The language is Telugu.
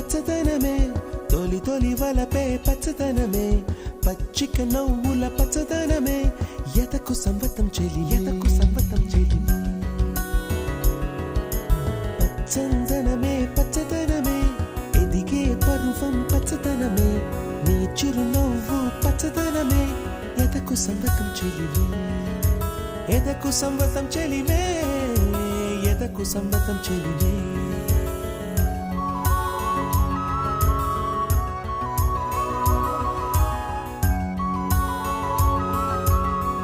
పచ్చదనమే తొలి తొలి వలపే పచ్చదనమే పచ్చిక నవ్వుల పచ్చదనమే ఎదకు సంవతం చెలి ఎదకు సంవతం చెలి పచ్చదనమే పచ్చదనమే ఎదిగే పరువం పచ్చదనమే నీ చిరునవ్వు పచ్చదనమే ఎదకు సంవతం చెలివే ఎదకు సంవతం చెలివే ఎదకు సంవతం చెలివే